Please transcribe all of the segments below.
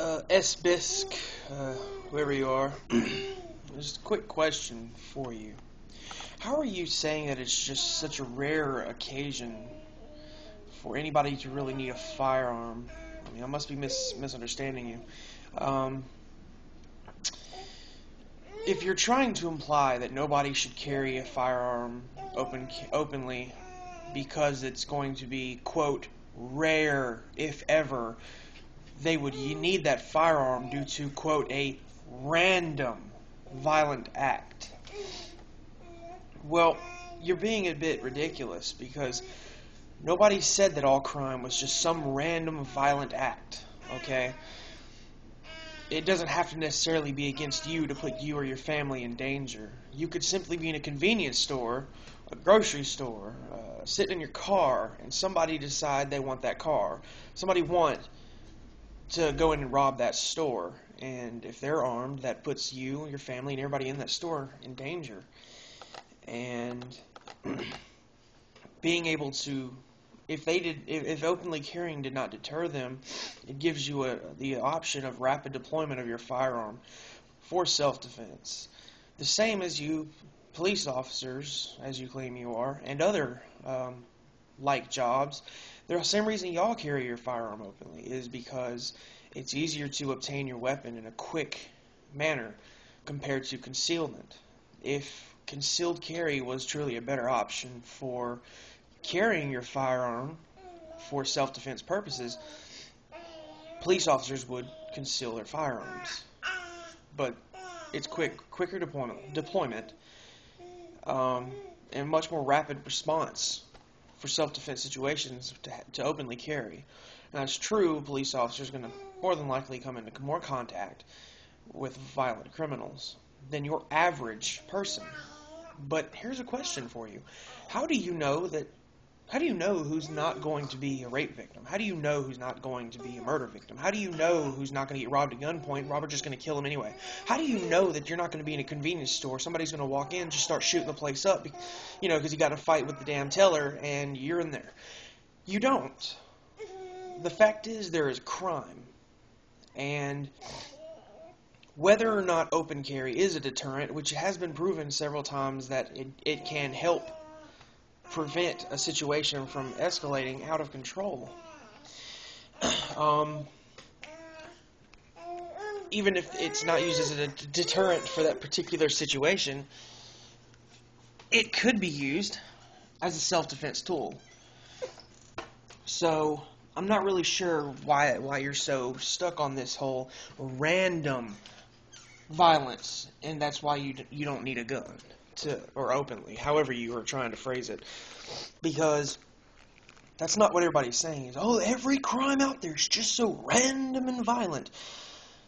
SBISK, whoever you are, just a quick question for you. How are you saying that it's just such a rare occasion for anybody to really need a firearm? I mean, I must be misunderstanding you. Um, if you're trying to imply that nobody should carry a firearm openly because it's going to be, quote, rare, if ever, you need that firearm due to, quote, a random violent act. Well, you're being a bit ridiculous because nobody said that all crime was just some random violent act, okay? It doesn't have to necessarily be against you to put you or your family in danger. You could simply be in a convenience store, a grocery store, sitting in your car, and somebody decide they want that car. Somebody want to go in and rob that store, and if they're armed, that puts you, your family, and everybody in that store in danger. And being able to, if openly carrying did not deter them, it gives you the option of rapid deployment of your firearm for self-defense. The same as you police officers, as you claim you are, and other like jobs. The same reason y'all carry your firearm openly is because it's easier to obtain your weapon in a quick manner compared to concealment. If concealed carry was truly a better option for carrying your firearm for self-defense purposes, police officers would conceal their firearms. But it's quicker deployment, and much more rapid response for self-defense situations to openly carry. Now, it's true, police officers are going to more than likely come into more contact with violent criminals than your average person. But here's a question for you. How do you know who's not going to be a rape victim? How do you know who's not going to be a murder victim? How do you know who's not going to get robbed at gunpoint? Robbers just going to kill him anyway. How do you know that you're not going to be in a convenience store? Somebody's going to walk in, just start shooting the place up, because you got to fight with the damn teller, and you're in there. You don't. The fact is, there is crime, and whether or not open carry is a deterrent, which has been proven several times that it can help prevent a situation from escalating out of control. Even if it's not used as a deterrent for that particular situation, it could be used as a self-defense tool. So I'm not really sure why you're so stuck on this whole random violence, and that's why you don't need a gun or openly, however you are trying to phrase it, because that's not what everybody's saying. Is every crime out there is just so random and violent.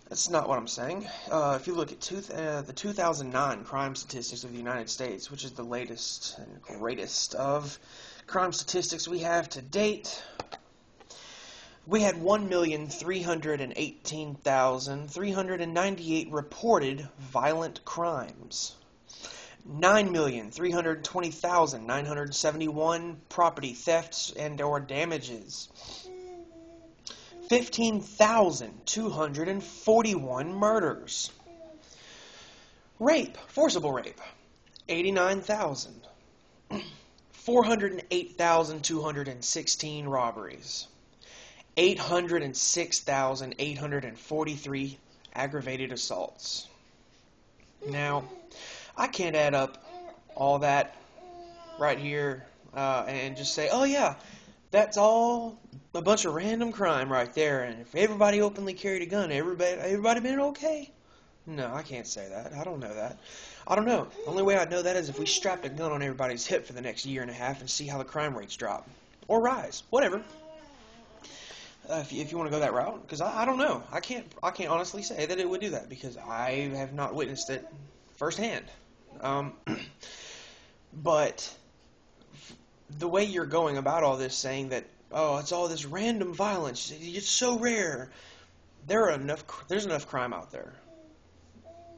That's not what I'm saying. If you look at the 2009 crime statistics of the United States, which is the latest and greatest of crime statistics we have to date, we had 1,318,398 reported violent crimes. 9,320,971 property thefts and or damages. 15,241 murders. Rape, forcible rape, 89,000. 408,216 robberies. 806,843 aggravated assaults. Now, I can't add up all that right here and just say, oh yeah, that's all a bunch of random crime right there, and if everybody openly carried a gun, everybody been okay? No, I can't say that. I don't know that. I don't know. The only way I'd know that is if we strapped a gun on everybody's hip for the next year and a half and see how the crime rates drop. Or rise. Whatever. If you want to go that route, because I don't know. I can't honestly say that it would do that because I have not witnessed it firsthand. But the way you're going about all this, saying that it's all this random violence, it's so rare. There's enough crime out there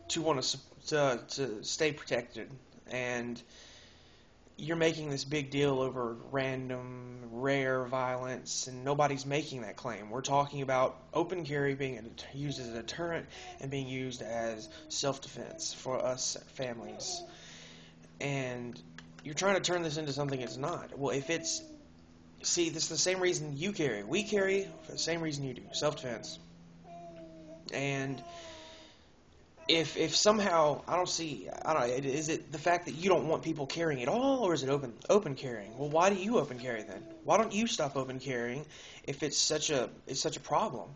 to want to stay protected, and you're making this big deal over random, rare violence, and nobody's making that claim. We're talking about open carry being used as a deterrent and being used as self-defense for us families. And you're trying to turn this into something it's not. Well, if it's... See, this is the same reason you carry. We carry for the same reason you do, self-defense. And if somehow, I don't know, is it the fact that you don't want people carrying at all, or is it open carrying? Well, why do you open carry then? Why don't you stop open carrying if it's such a problem?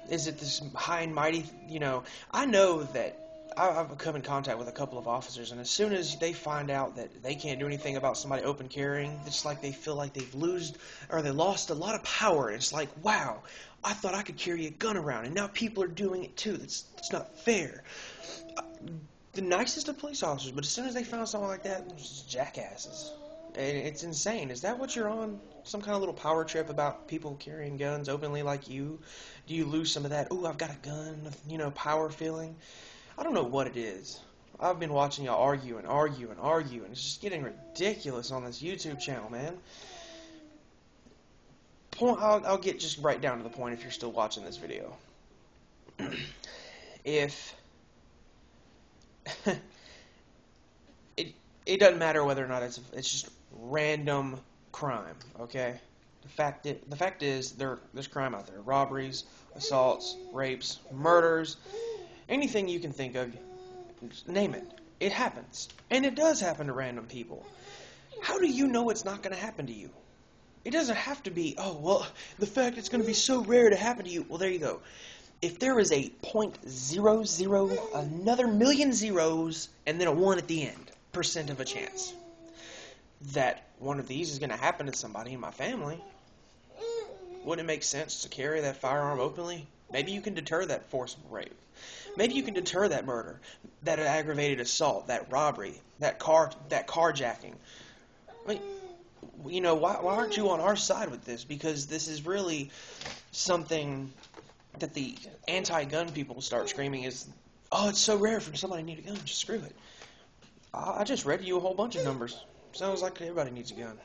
Is it this high and mighty, I know that I've come in contact with a couple of officers, and as soon as they find out that they can't do anything about somebody open carrying, it's like they feel like they lost a lot of power. It's like, wow, I thought I could carry a gun around, and now people are doing it too. That's not fair. The nicest of police officers, but as soon as they found something like that, they're just jackasses. And it's insane. Is that what you're on? Some kind of little power trip about people carrying guns openly like you? Do you lose some of that, ooh, I've got a gun, power feeling? I don't know what it is. I've been watching y'all argue, and it's just getting ridiculous on this YouTube channel, man. I'll get just right down to the point if you're still watching this video. If it doesn't matter whether or not it's just random crime, okay? The fact is there's crime out there: robberies, assaults, rapes, murders. Anything you can think of, name it. It happens. And it does happen to random people. How do you know it's not going to happen to you? It doesn't have to be, oh, well, the fact it's going to be so rare to happen to you. Well, there you go. If there is a .00, another million zeros, and then a 1 at the end, % of a chance that one of these is going to happen to somebody in my family, wouldn't it make sense to carry that firearm openly? Maybe you can deter that forcible rape. Maybe you can deter that murder, that aggravated assault, that robbery, that carjacking. I mean, why aren't you on our side with this? Because this is really something that the anti-gun people start screaming is, oh, it's so rare for somebody to need a gun, just screw it. I just read you a whole bunch of numbers. Sounds like everybody needs a gun.